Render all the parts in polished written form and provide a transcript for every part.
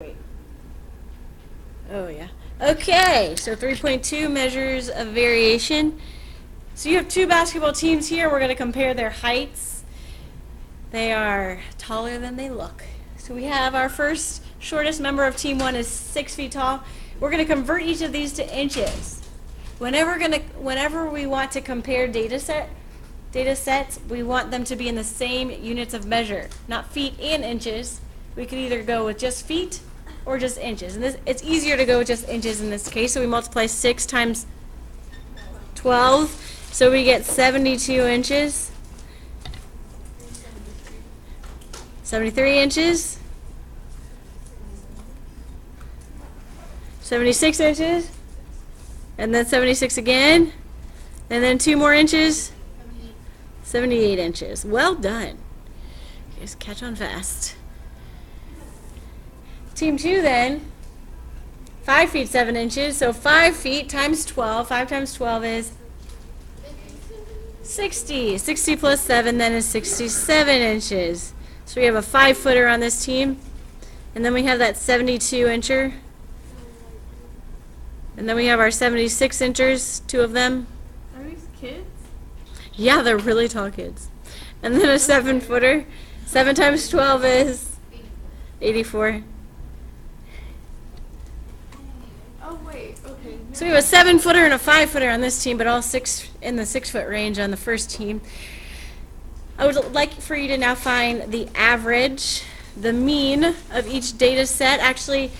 Wait. Oh, yeah. Okay, so 3.2 measures of variation. So you have two basketball teams here. We're going to compare their heights. They are taller than they look. So we have our first shortest member of team one is 6 feet tall. We're going to convert each of these to inches. Whenever we want to compare data sets, we want them to be in the same units of measure, not feet and inches. We could either go with just feet or just inches. And it's easier to go with just inches in this case, so we multiply 6 times 12, so we get 72 inches. 73 inches. 76 inches. And then 76 again. And then 2 more inches. 78 inches. Well done. Just catch on fast. Team 2 then, 5 feet 7 inches, so 5 feet times 12, 5 times 12 is 60. 60 plus 7 then is 67 inches. So we have a 5-footer on this team. And then we have that 72 incher. And then we have our 76 inchers, 2 of them. Are these kids? Yeah, they're really tall kids. And then a 7-footer. 7 times 12 is 84. Oh wait, okay. So we have a 7-footer and a 5-footer on this team, but all 6 in the 6-foot range on the first team. I would like for you to now find the average, the mean of each data set. Actually,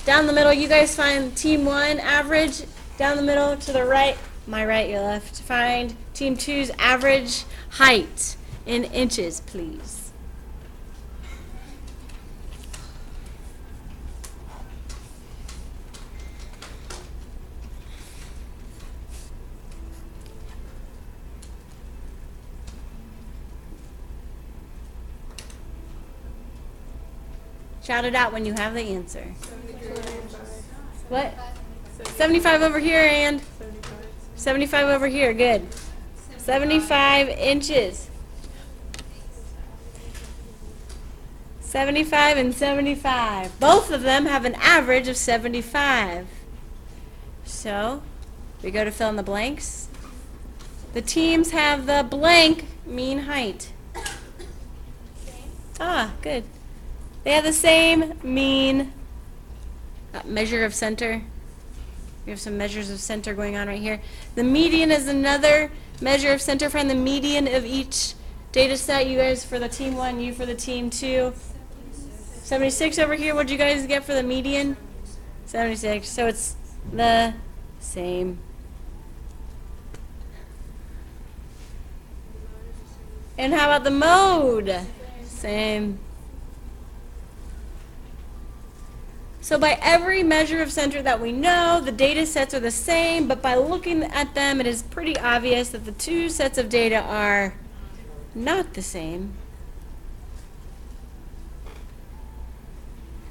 down the middle, you guys find team 1 average. Down the middle to the right, my right, your left. Find team 2's average height in inches, please. Shout it out when you have the answer. 75. What? 75 over here, and 75 over here. Good. 75 inches. 75 and 75. Both of them have an average of 75. So, we go to fill in the blanks. The teams have the blank mean height. Ah, good. They have the same mean measure of center. We have some measures of center going on right here. The median is another measure of center. Find the median of each data set. You guys for the team 1, you for the team 2. 76 over here. What did you guys get for the median? 76. So it's the same. And how about the mode? Same. So by every measure of center that we know, the data sets are the same, but by looking at them, it is pretty obvious that the 2 sets of data are not the same.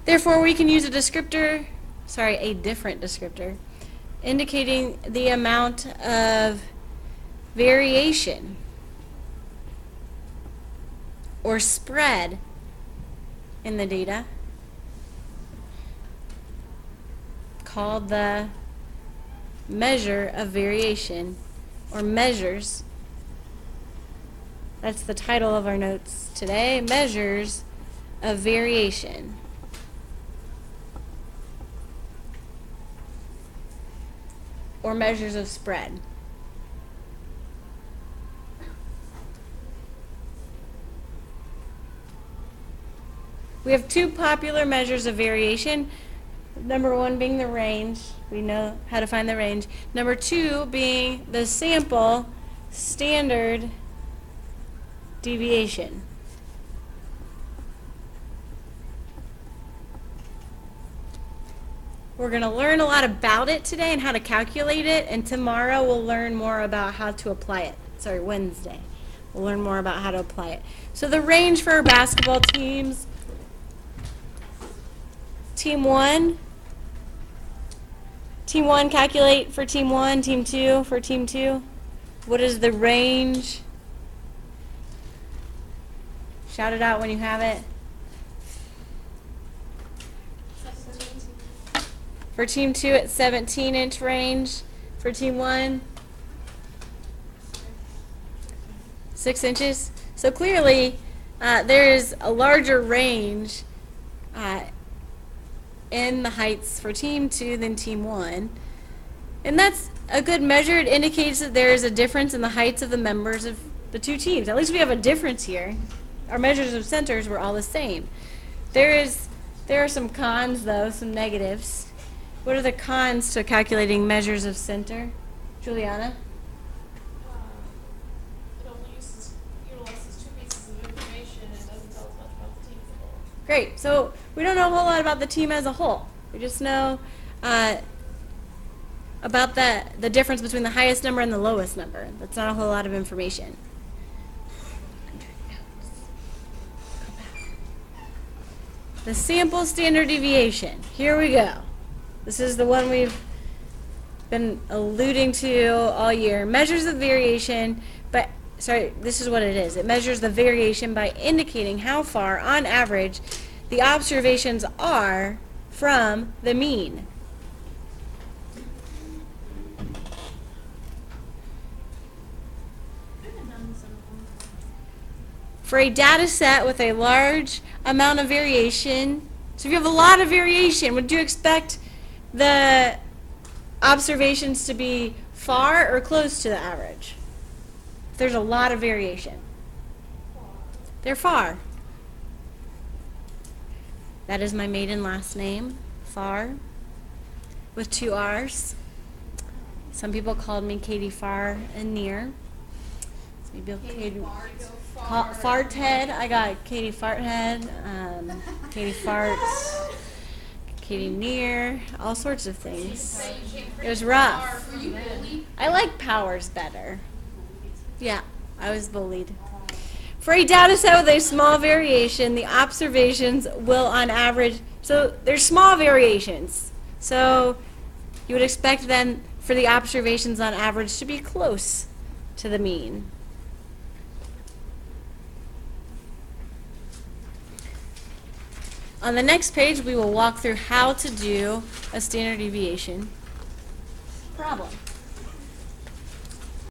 Therefore, we can use a different descriptor, indicating the amount of variation or spread in the data, called the measure of variation, or measures. That's the title of our notes today, measures of variation. Or measures of spread. We have 2 popular measures of variation. Number 1 being the range. We know how to find the range. Number 2 being the sample standard deviation. We're going to learn a lot about it today and how to calculate it, and tomorrow we'll learn more about how to apply it. Sorry, Wednesday. We'll learn more about how to apply it. So the range for our basketball teams, Team 1, calculate for Team 1, Team 2 for Team 2. What is the range? Shout it out when you have it. For team 2, it's 17-inch range. For team 1, 6 inches. So clearly, there is a larger range in the heights for team 2 than team 1. And that's a good measure. It indicates that there is a difference in the heights of the members of the two teams. At least we have a difference here. Our measures of centers were all the same. There are some cons, though, some negatives. What are the cons to calculating measures of center? Juliana? It only utilizes two pieces of information and doesn't tell us much about the team as a whole. Great. So we don't know a whole lot about the team as a whole. We just know about the difference between the highest number and the lowest number. That's not a whole lot of information. The sample standard deviation. Here we go. This is the one we've been alluding to all year. Measures the variation, this is what it is. It measures the variation by indicating how far, on average, the observations are from the mean. For a data set with a large amount of variation, so if you have a lot of variation, would you expect the observations to be far or close to the average? If there's a lot of variation. They're far. That is my maiden last name, Farr, with 2 R's. Some people called me Katie Farr and Near. So maybe Katie Farthead. I got Katie Farthead, Katie Farts, Katie Near, all sorts of things. It was rough. Were you bullied? I like Powers better. Yeah, I was bullied. For a data set with a small variation, the observations will on average, so there's small variations. So you would expect then for the observations on average to be close to the mean. On the next page, we will walk through how to do a standard deviation problem.